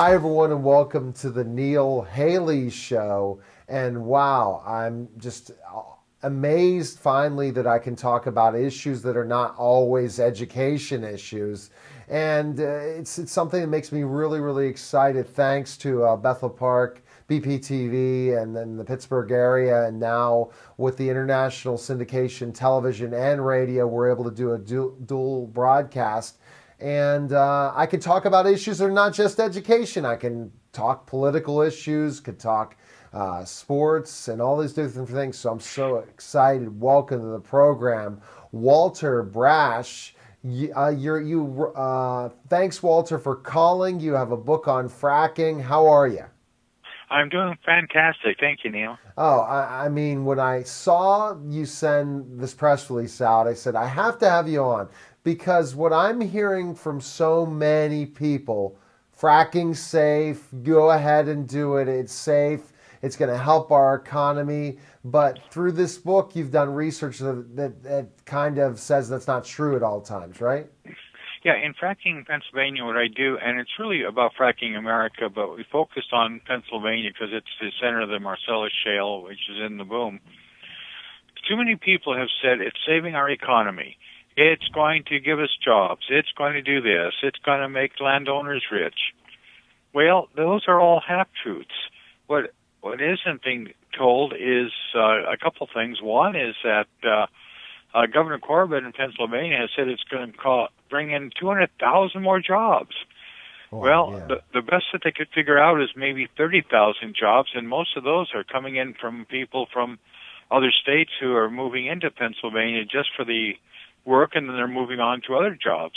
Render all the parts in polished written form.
Hi, everyone, and welcome to the Neil Haley Show. And wow, I'm just amazed finally that I can talk about issues that are not always education issues. And it's something that makes me really, really excited. Thanks to Bethel Park, BPTV, and then the Pittsburgh area. And now with the international syndication television and radio, we're able to do a dual broadcast, and I can talk about issues that are not just education. I can talk political issues, could talk sports, and all these different things. So I'm so excited. Welcome to the program, Walter Brash. Thanks, Walter, for calling. You have a book on fracking. How are you? I'm doing fantastic. Thank you, Neil. Oh, I mean, when I saw you send this press release out, I said, I have to have you on because what I'm hearing from so many people, fracking's safe, go ahead and do it, it's safe, it's going to help our economy. But through this book, you've done research that kind of says that's not true at all times, right? Yeah, in fracking Pennsylvania, what I do, and it's really about fracking America, but we focused on Pennsylvania because it's the center of the Marcellus Shale, which is in the boom. Too many people have said it's saving our economy. It's going to give us jobs. It's going to do this. It's going to make landowners rich. Well, those are all half-truths. What isn't being told is a couple things. One is that Governor Corbett in Pennsylvania has said it's going to bring in 200,000 more jobs. Wow, Well, yeah. the best that they could figure out is maybe 30,000 jobs, and most of those are coming in from people from other states who are moving into Pennsylvania just for the work, and then they're moving on to other jobs.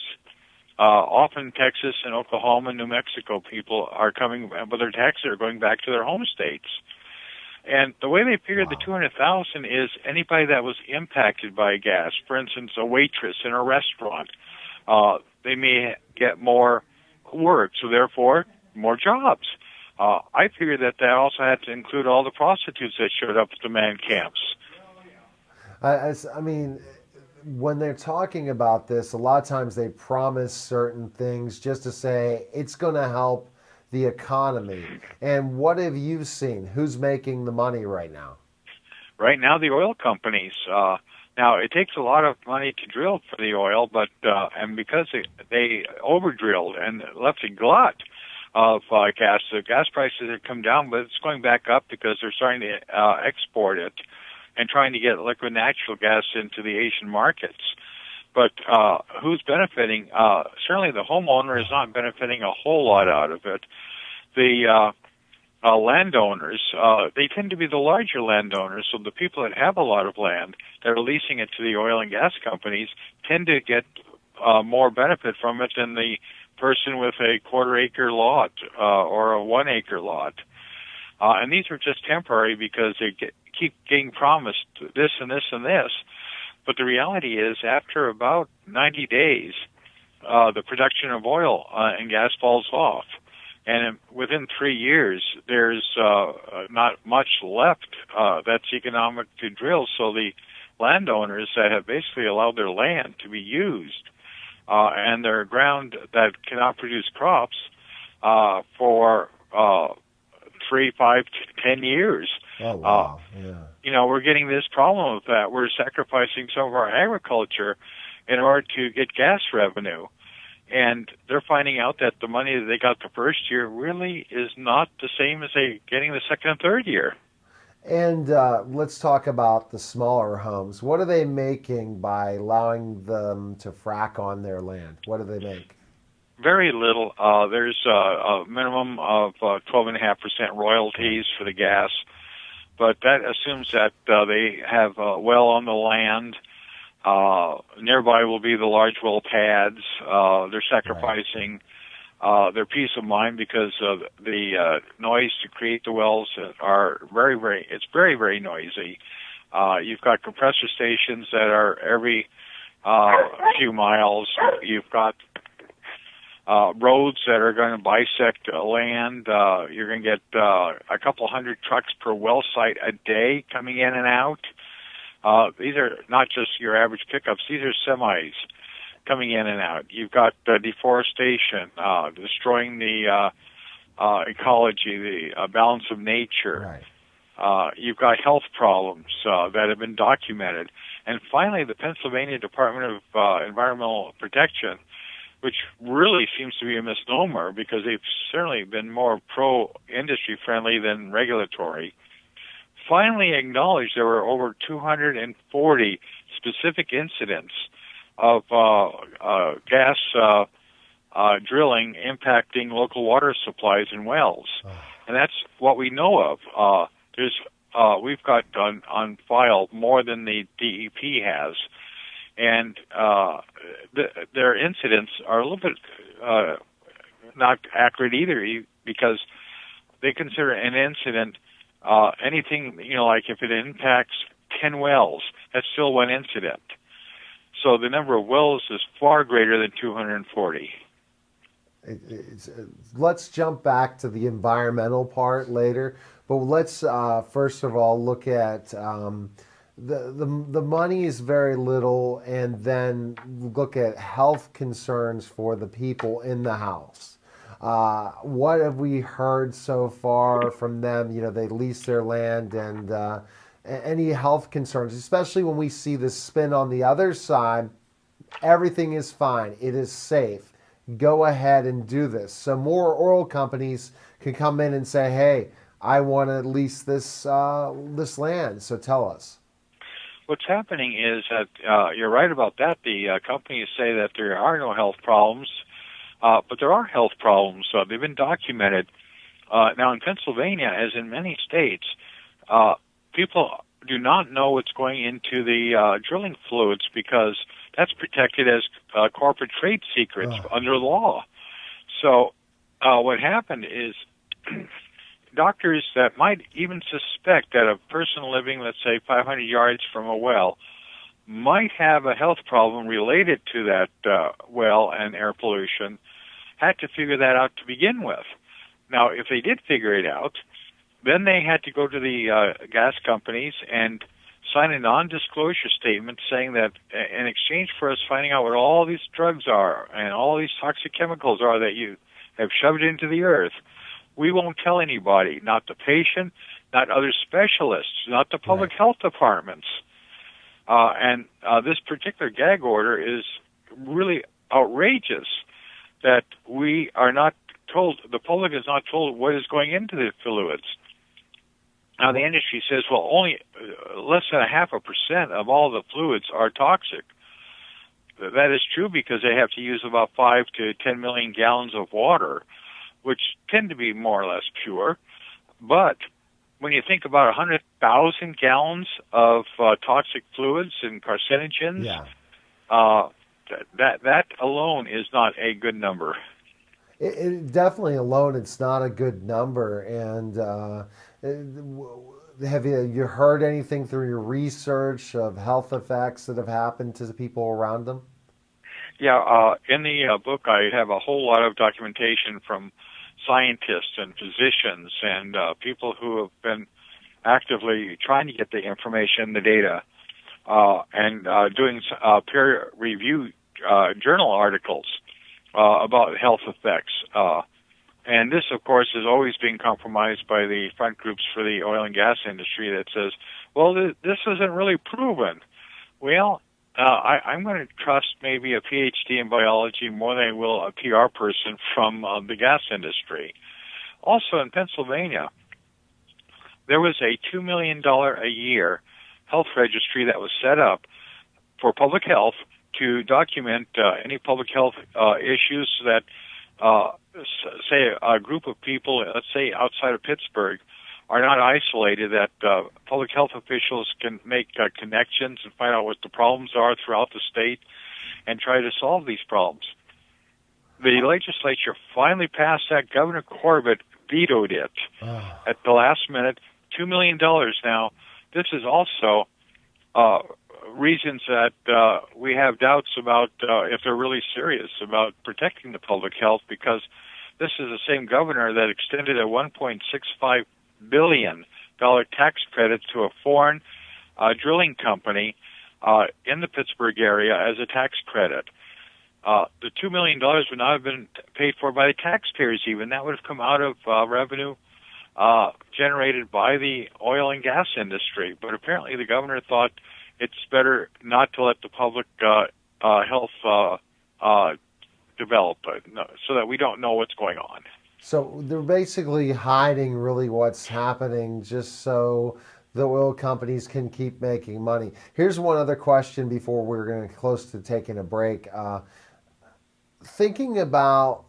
Often Texas and Oklahoma and New Mexico people are coming, but their taxes are going back to their home states. And the way they figured the Wow. 200,000 is anybody that was impacted by gas, for instance, a waitress in a restaurant, they may get more work, so therefore more jobs. I figured that also had to include all the prostitutes that showed up at the man camps. I mean, when they're talking about this, a lot of times they promise certain things just to say it's going to help the economy. And what have you seen? Who's making the money right now? Right now, the oil companies. Now, it takes a lot of money to drill for the oil, but and because they over drilled and left a glut of gas, the gas prices have come down, but it's going back up because they're starting to export it and trying to get liquid natural gas into the Asian markets. But who's benefiting? Certainly, the homeowner is not benefiting a whole lot out of it. The landowners, they tend to be the larger landowners, so the people that have a lot of land that are leasing it to the oil and gas companies tend to get more benefit from it than the person with a quarter-acre lot or a one-acre lot. And these are just temporary because they keep getting promised this and this and this. But the reality is, after about 90 days, the production of oil and gas falls off. And within 3 years, there's not much left that's economic to drill. So the landowners that have basically allowed their land to be used and their ground that cannot produce crops for 3, 5, 10 years. Oh, Uh, wow. Yeah. we're getting this problem with that. We're sacrificing some of our agriculture in order to get gas revenue. And they're finding out that the money that they got the first year really is not the same as they getting the second and third year. And let's talk about the smaller homes. What are they making by allowing them to frack on their land? What do they make? Very little. There's a minimum of 12.5% royalties for the gas, but that assumes that they have a well on the land. Nearby will be the large well pads. They're Right. sacrificing their peace of mind because of the noise to create the wells are it's very, very noisy. You've got compressor stations that are every few miles. You've got roads that are going to bisect land. You're going to get a couple hundred trucks per well site a day coming in and out. These are not just your average pickups. These are semis coming in and out. You've got deforestation, destroying the ecology, the balance of nature. Right. You've got health problems that have been documented. And finally, the Pennsylvania Department of Environmental Protection, which really seems to be a misnomer because they've certainly been more pro-industry friendly than regulatory, finally acknowledged there were over 240 specific incidents of gas drilling impacting local water supplies and wells. And that's what we know of. We've got on file more than the DEP has, and their incidents are a little bit not accurate either, because they consider an incident anything, like if it impacts 10 wells, that's still one incident. So the number of wells is far greater than 240. Let's jump back to the environmental part later, but let's first of all look at the money is very little, and then look at health concerns for the people in the house. What have we heard so far from them? They lease their land, and any health concerns, especially when we see the spin on the other side. Everything is fine. It is safe. Go ahead and do this. So more oil companies can come in and say, "Hey, I want to lease this land." So tell us. What's happening is that you're right about that. The companies say that there are no health problems, but there are health problems. They've been documented. Now in Pennsylvania, as in many states, people do not know what's going into the drilling fluids because that's protected as corporate trade secrets under law. So what happened is doctors that might even suspect that a person living, let's say, 500 yards from a well might have a health problem related to that well and air pollution had to figure that out to begin with. Now, if they did figure it out, then they had to go to the gas companies and sign a non-disclosure statement saying that in exchange for us finding out what all these drugs are and all these toxic chemicals are that you have shoved into the earth, we won't tell anybody, not the patient, not other specialists, not the public health departments. And this particular gag order is really outrageous that we are not told, the public is not told what is going into the fluids. Now, the industry says, well, only less than 0.5% of all the fluids are toxic. That is true because they have to use about 5 to 10 million gallons of water, which tend to be more or less pure. But when you think about 100,000 gallons of toxic fluids and carcinogens, that alone is not a good number. It definitely alone, it's not a good number. And have you heard anything through your research of health effects that have happened to the people around them? Yeah, in the book I have a whole lot of documentation from scientists and physicians and people who have been actively trying to get the information, the data, and doing peer review journal articles about health effects. And this, of course, is always being compromised by the front groups for the oil and gas industry that says, well, this isn't really proven. Well, I'm going to trust maybe a PhD in biology more than I will a PR person from the gas industry. Also in Pennsylvania, there was a $2 million a year health registry that was set up for public health to document any public health issues that, say, a group of people, let's say outside of Pittsburgh, are not isolated, that public health officials can make connections and find out what the problems are throughout the state and try to solve these problems. The legislature finally passed that. Governor Corbett vetoed it at the last minute. $2 million now. This is also reasons that we have doubts about if they're really serious about protecting the public health, because this is the same governor that extended a $1.65 billion tax credit to a foreign drilling company in the Pittsburgh area as a tax credit. the $2 million would not have been paid for by the taxpayers even. That would have come out of revenue generated by the oil and gas industry. But apparently the governor thought it's better not to let the public health develop so that we don't know what's going on. So they're basically hiding really what's happening just so the oil companies can keep making money. Here's one other question before we're going to close to taking a break. Thinking about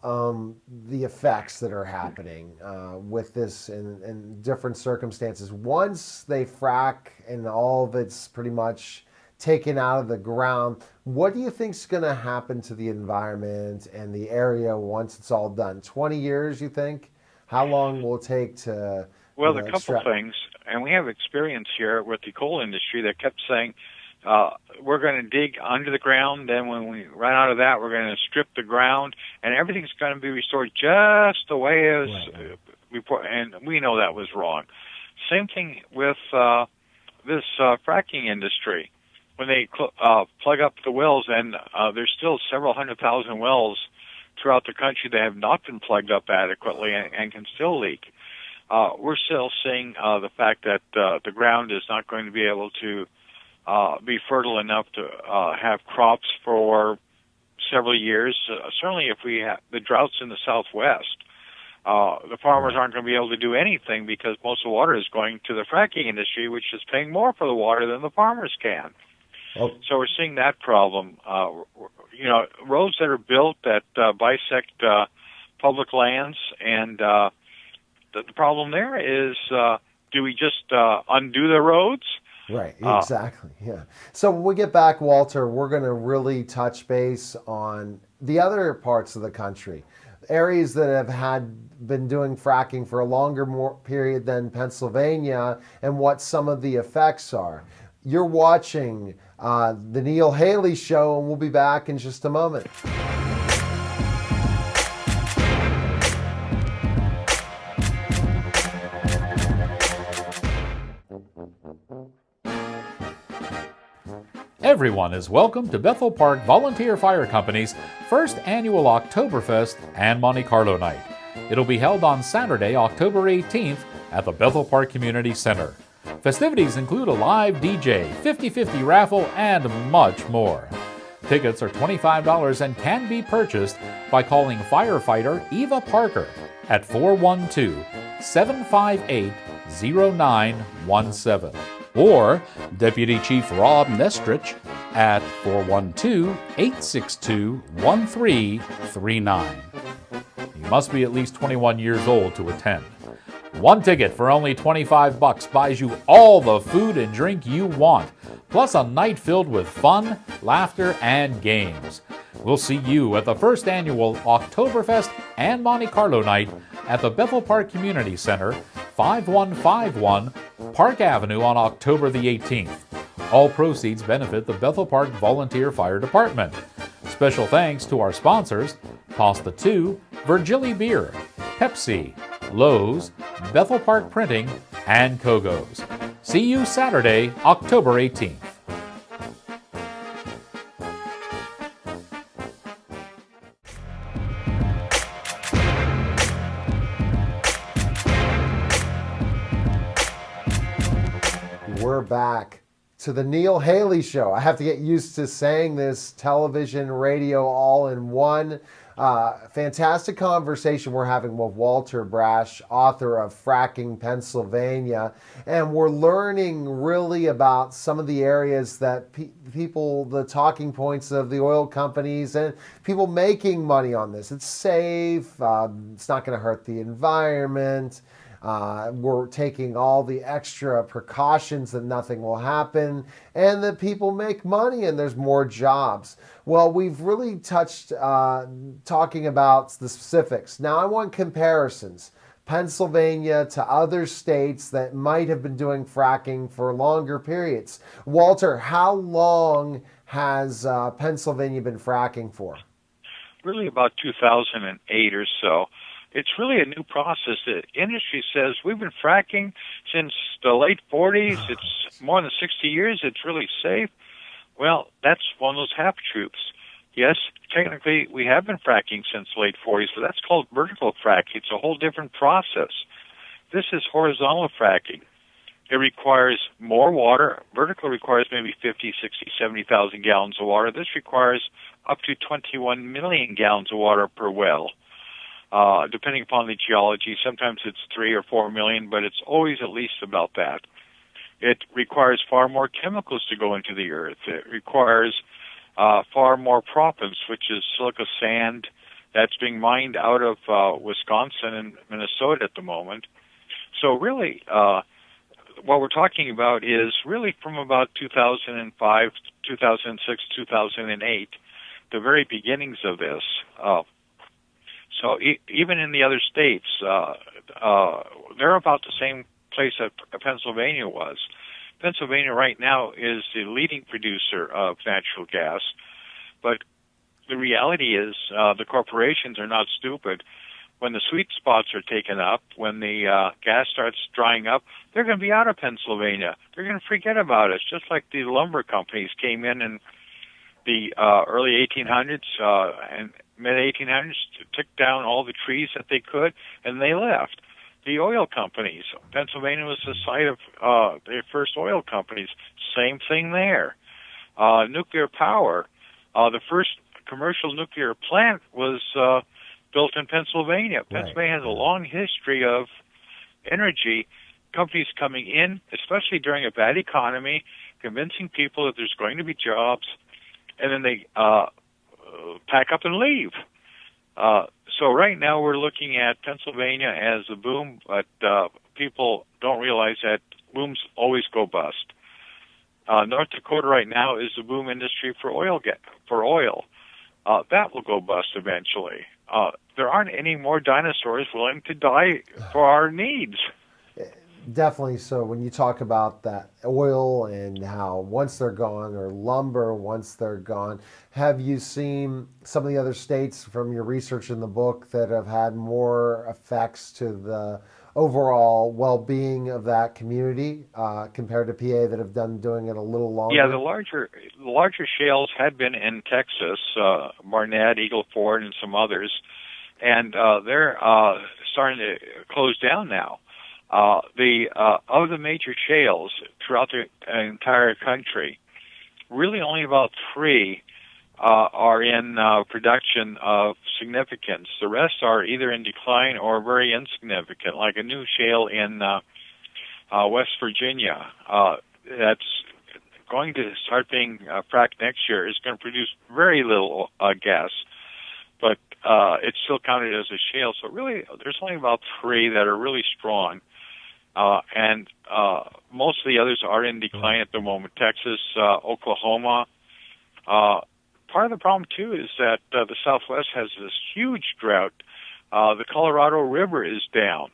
the effects that are happening with this in different circumstances, once they frack and all of it's pretty much taken out of the ground, what do you think is going to happen to the environment and the area once it's all done? 20 years, you think? How long will it take to... Well, a couple things, and we have experience here with the coal industry that kept saying, we're going to dig under the ground, then when we run out of that, we're going to strip the ground, and everything's going to be restored just the way it was before, and we know that was wrong. Same thing with this fracking industry. When they plug up the wells, and there's still several 100,000 wells throughout the country that have not been plugged up adequately and can still leak. We're still seeing the fact that the ground is not going to be able to be fertile enough to have crops for several years. Certainly if we have the droughts in the Southwest, the farmers aren't going to be able to do anything because most of the water is going to the fracking industry, which is paying more for the water than the farmers can. Oh. So we're seeing that problem. Roads that are built that bisect public lands, and the problem there is, do we just undo the roads? Right, exactly, yeah. So when we get back, Walter, we're going to really touch base on the other parts of the country, areas that have been doing fracking for a longer period than Pennsylvania, and what some of the effects are. You're watching the Neil Haley Show, and we'll be back in just a moment. Everyone is welcome to Bethel Park Volunteer Fire Company's first annual Oktoberfest and Monte Carlo night. It'll be held on Saturday, October 18th at the Bethel Park Community Center. Festivities include a live DJ, 50-50 raffle, and much more. Tickets are $25 and can be purchased by calling firefighter Eva Parker at 412-758-0917 or Deputy Chief Rob Nestrich at 412-862-1339. You must be at least 21 years old to attend. One ticket for only $25 buys you all the food and drink you want, plus a night filled with fun, laughter, and games. We'll see you at the first annual Oktoberfest and Monte Carlo night at the Bethel Park Community Center, 5151 Park Avenue on October the 18th. All proceeds benefit the Bethel Park Volunteer Fire Department. Special thanks to our sponsors, Pasta 2, Virgili Beer, Pepsi, Lowe's, Bethel Park Printing, and Kogo's. See you Saturday, October 18th. We're back to the Neil Haley Show. I have to get used to saying this, television, radio, all in one. Fantastic conversation we're having with Walter Brash, author of Fracking Pennsylvania, and we're learning really about some of the areas that people, the talking points of the oil companies and people making money on this. It's safe, it's not going to hurt the environment. We're taking all the extra precautions that nothing will happen and that people make money and there's more jobs. Well, we've really touched talking about the specifics. Now I want comparisons. Pennsylvania to other states that might have been doing fracking for longer periods. Walter, how long has Pennsylvania been fracking for? Really about 2008 or so. It's really a new process. The industry says we've been fracking since the late 40s. It's more than 60 years. It's really safe. Well, that's one of those half-truths. Yes, technically we have been fracking since the late 40s, but that's called vertical fracking. It's a whole different process. This is horizontal fracking. It requires more water. Vertical requires maybe 50, 60, 70,000 gallons of water. This requires up to 21 million gallons of water per well, depending upon the geology. Sometimes it's 3 or 4 million, but it's always at least about that. It requires far more chemicals to go into the earth. It requires far more proppants, which is silica sand that's being mined out of Wisconsin and Minnesota at the moment. So really, what we're talking about is really from about 2005, 2006, 2008, the very beginnings of this. So even in the other states, they're about the same place that Pennsylvania was. Pennsylvania right now is the leading producer of natural gas, but the reality is the corporations are not stupid. When the sweet spots are taken up, when the gas starts drying up, they're going to be out of Pennsylvania. They're going to forget about us, just like the lumber companies came in the early 1800s and mid-1800s, took down all the trees that they could, and they left. The oil companies, Pennsylvania was the site of their first oil companies. Same thing there. Nuclear power, the first commercial nuclear plant was built in Pennsylvania. Right. Pennsylvania has a long history of energy companies coming in, especially during a bad economy, convincing people that there's going to be jobs, and then they pack up and leave. So right now we're looking at Pennsylvania as a boom, but people don't realize that booms always go bust. North Dakota right now is the boom industry for oil. That will go bust eventually. There aren't any more dinosaurs willing to die for our needs. Definitely. So when you talk about that oil and how once they're gone, or lumber once they're gone, have you seen some of the other states from your research in the book that have had more effects to the overall well-being of that community compared to PA that have doing it a little longer? Yeah, the larger shales had been in Texas, Barnett, Eagle Ford, and some others, and they're starting to close down now. Of the major shales throughout the entire country, really only about 3 are in production of significance. The rest are either in decline or very insignificant, like a new shale in West Virginia that's going to start being fracked next year. Is going to produce very little gas, but it's still counted as a shale. So really, there's only about 3 that are really strong. And most of the others are in decline at the moment. Texas, Oklahoma. Part of the problem, too, is that the Southwest has this huge drought. The Colorado River is down.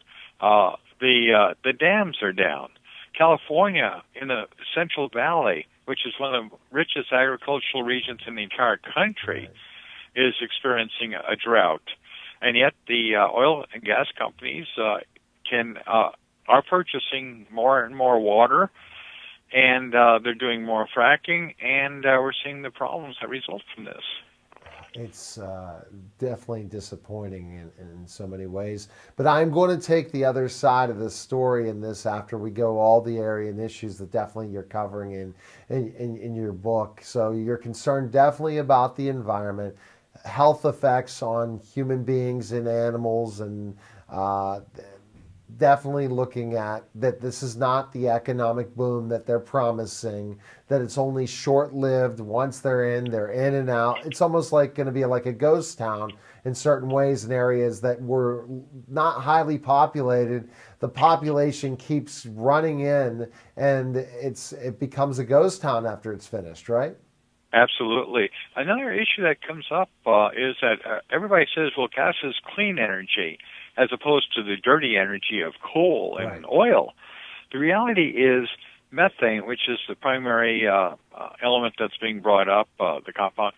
The dams are down. California, in the Central Valley, which is one of the richest agricultural regions in the entire country, is experiencing a drought. And yet the oil and gas companies are purchasing more and more water, and they're doing more fracking, and we're seeing the problems that result from this. It's definitely disappointing in so many ways. But I'm going to take the other side of the story in this after we go all the area and issues that definitely you're covering in your book. So you're concerned definitely about the environment, health effects on human beings and animals, and definitely looking at that this is not the economic boom that they're promising, that it's only short-lived. Once they're in and out. It's almost like going to be like a ghost town in certain ways in areas that were not highly populated. The population keeps running in, and it becomes a ghost town after it's finished, right? Absolutely. Another issue that comes up is that everybody says, well, gas is clean energy, as opposed to the dirty energy of coal and oil. The reality is methane, which is the primary element that's being brought up, the compound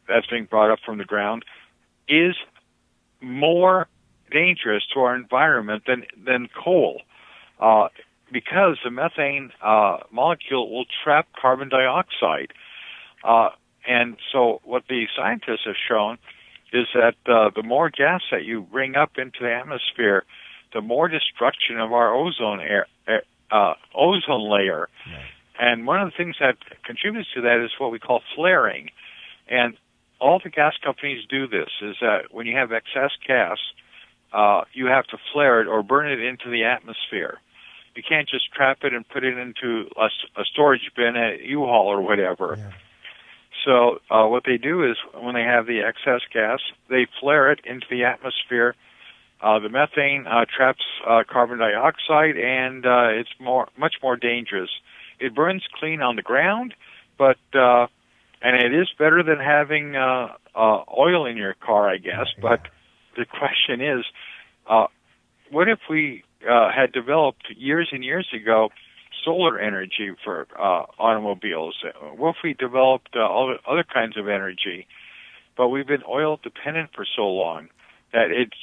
that's being brought up from the ground, is more dangerous to our environment than coal, because the methane molecule will trap carbon dioxide. And so what the scientists have shown is that the more gas that you bring up into the atmosphere, the more destruction of our ozone layer. Right. And one of the things that contributes to that is what we call flaring. And all the gas companies do this, is that when you have excess gas, you have to flare it or burn it into the atmosphere. You can't just trap it and put it into a storage bin at U-Haul or whatever. Yeah. So what they do is when they have the excess gas, they flare it into the atmosphere. The methane traps carbon dioxide, and it's much more dangerous. It burns clean on the ground, but and it is better than having oil in your car, I guess. Yeah. But the question is, what if we had developed years and years ago solar energy for automobiles? What if we developed all other kinds of energy? But we've been oil dependent for so long that it's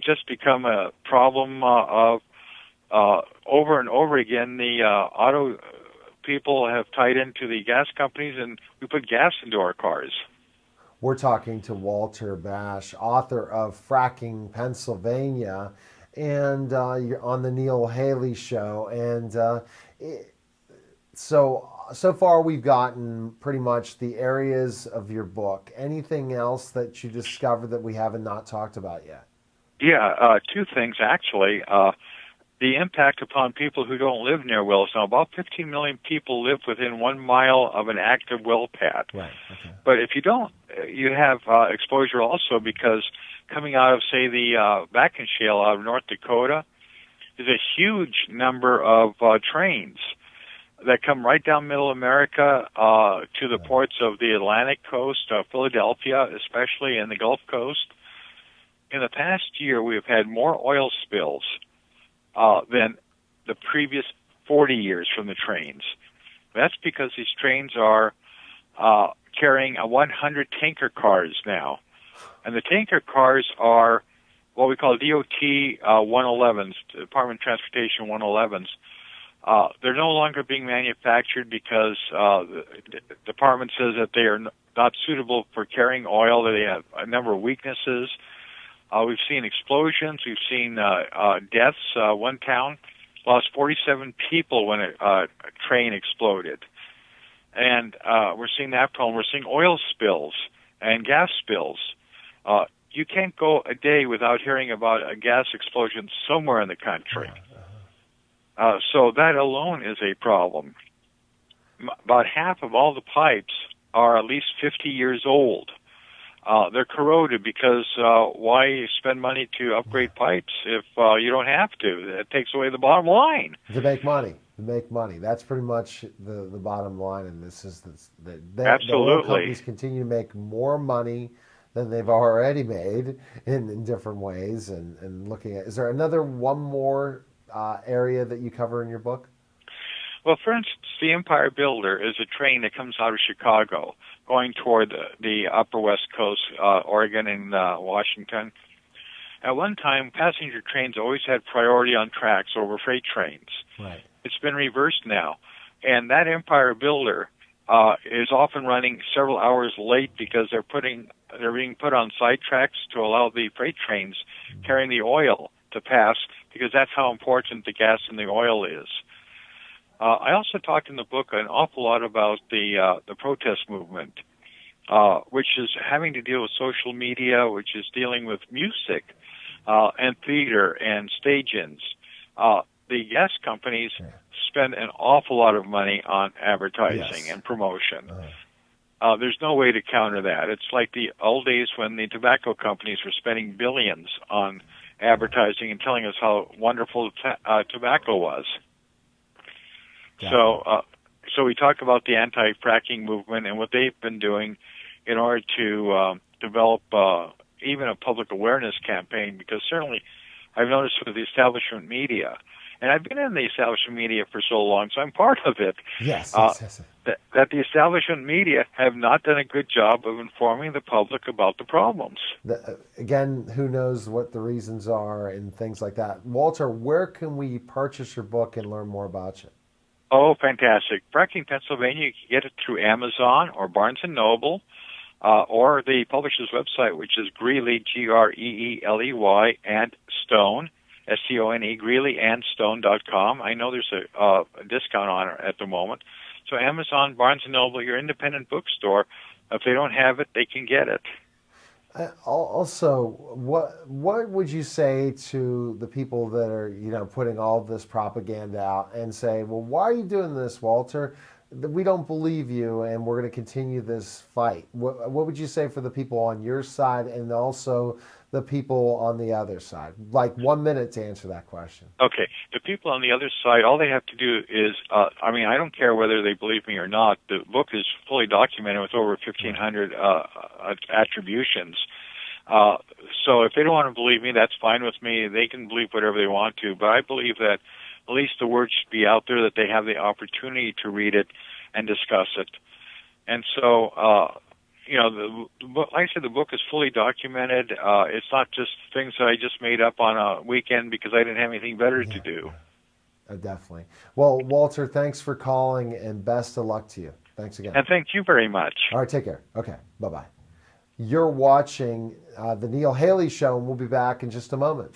just become a problem of over and over again. The auto people have tied into the gas companies, and we put gas into our cars. We're talking to Walter Bash, author of Fracking Pennsylvania, and you're on the Neil Haley Show. And so far we've gotten pretty much the areas of your book. Anything else that you discovered that we haven't not talked about yet? Yeah, two things actually. The impact upon people who don't live near wells. Now, about 15 million people live within 1 mile of an active well pad. Right. Okay. But if you don't, you have exposure also, because coming out of, say, the Bakken Shale out of North Dakota, there's a huge number of trains that come right down Middle America to the ports of the Atlantic coast, Philadelphia especially, and the Gulf Coast. In the past year, we have had more oil spills than the previous 40 years from the trains. That's because these trains are carrying 100 tanker cars now. And the tanker cars are what we call DOT 111s, Department of Transportation 111s. They're no longer being manufactured because the department says that they are not suitable for carrying oil, that they have a number of weaknesses. We've seen explosions. We've seen deaths. One town lost 47 people when a train exploded. And we're seeing that problem. We're seeing oil spills and gas spills. You can't go a day without hearing about a gas explosion somewhere in the country. So that alone is a problem. About half of all the pipes are at least 50 years old. They're corroded because why spend money to upgrade pipes if you don't have to? That takes away the bottom line. To make money. That's pretty much the bottom line. And this is the oil companies continue to make more money than they've already made in different ways. And looking at, is there one more area that you cover in your book? Well, for instance, the Empire Builder is a train that comes out of Chicago going toward the upper West Coast, Oregon and Washington. At one time, passenger trains always had priority on tracks over freight trains. Right. It's been reversed now. And that Empire Builder is often running several hours late because they're being put on side tracks to allow the freight trains carrying the oil to pass, because that's how important the gas and the oil is. I also talked in the book an awful lot about the protest movement, which is having to deal with social media, which is dealing with music and theater and stage-ins. The gas companies spend an awful lot of money on advertising and promotion. There's no way to counter that. It's like the old days when the tobacco companies were spending billions on advertising and telling us how wonderful tobacco was. So we talk about the anti-fracking movement and what they've been doing in order to develop even a public awareness campaign, because certainly I've noticed with the establishment media, and I've been in the establishment media for so long, so I'm part of it, yes. That the establishment media have not done a good job of informing the public about the problems. Again, who knows what the reasons are and things like that. Walter, where can we purchase your book and learn more about you? Oh, fantastic. Fracking Pennsylvania, you can get it through Amazon or Barnes & Noble, or the publisher's website, which is Greeley, Greeley, and Stone, Stone, greeleyandstone.com. I know there's a discount on it at the moment. So Amazon, Barnes & Noble, your independent bookstore, if they don't have it, they can get it. Also, what would you say to the people that are putting all this propaganda out and say, well, why are you doing this, Walter? We don't believe you, and we're going to continue this fight. What would you say for the people on your side and also the people on the other side? Like 1 minute to answer that question. Okay. The people on the other side, all they have to do is, I don't care whether they believe me or not. The book is fully documented with over 1,500 attributions. So if they don't want to believe me, that's fine with me. They can believe whatever they want to. But I believe that at least the word should be out there, that they have the opportunity to read it and discuss it. And so, like I said, the book is fully documented. It's not just things that I just made up on a weekend because I didn't have anything better to do. Definitely. Well, Walter, thanks for calling, and best of luck to you. Thanks again. And thank you very much. All right, take care. Okay, bye-bye. You're watching The Neil Haley Show, and we'll be back in just a moment.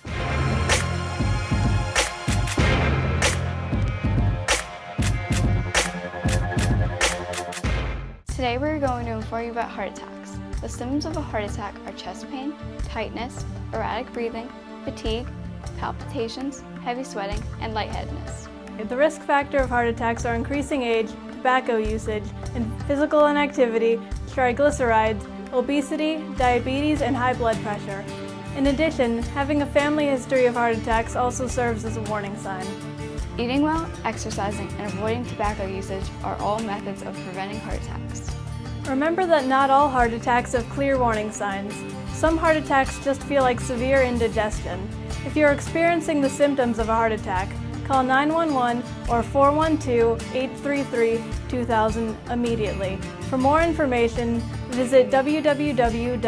Today we're going to inform you about heart attacks. The symptoms of a heart attack are chest pain, tightness, erratic breathing, fatigue, palpitations, heavy sweating, and lightheadedness. The risk factor of heart attacks are increasing age, tobacco usage, and physical inactivity, triglycerides, obesity, diabetes, and high blood pressure. In addition, having a family history of heart attacks also serves as a warning sign. Eating well, exercising, and avoiding tobacco usage are all methods of preventing heart attacks. Remember that not all heart attacks have clear warning signs. Some heart attacks just feel like severe indigestion. If you're experiencing the symptoms of a heart attack, call 911 or 412-833-2000 immediately. For more information, visit www.heart.org.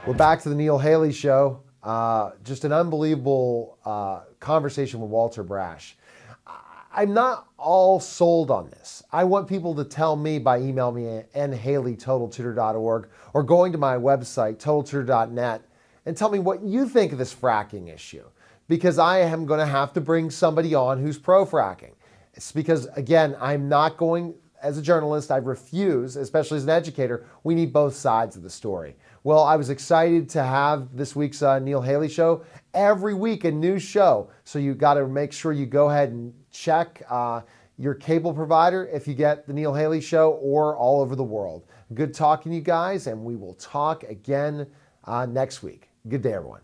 We're back to the Neil Haley Show. Just an unbelievable conversation with Walter Brash. I'm not all sold on this. I want people to tell me by email me at nhaley@totaltutor.org or going to my website, totaltutor.net, and tell me what you think of this fracking issue. Because I am going to have to bring somebody on who's pro-fracking. It's because, again, I'm not going, as a journalist, I refuse, especially as an educator, we need both sides of the story. Well, I was excited to have this week's Neil Haley Show. Every week, a new show. So you got to make sure you go ahead and check your cable provider if you get the Neil Haley Show or all over the world. Good talking to you guys, and we will talk again next week. Good day, everyone.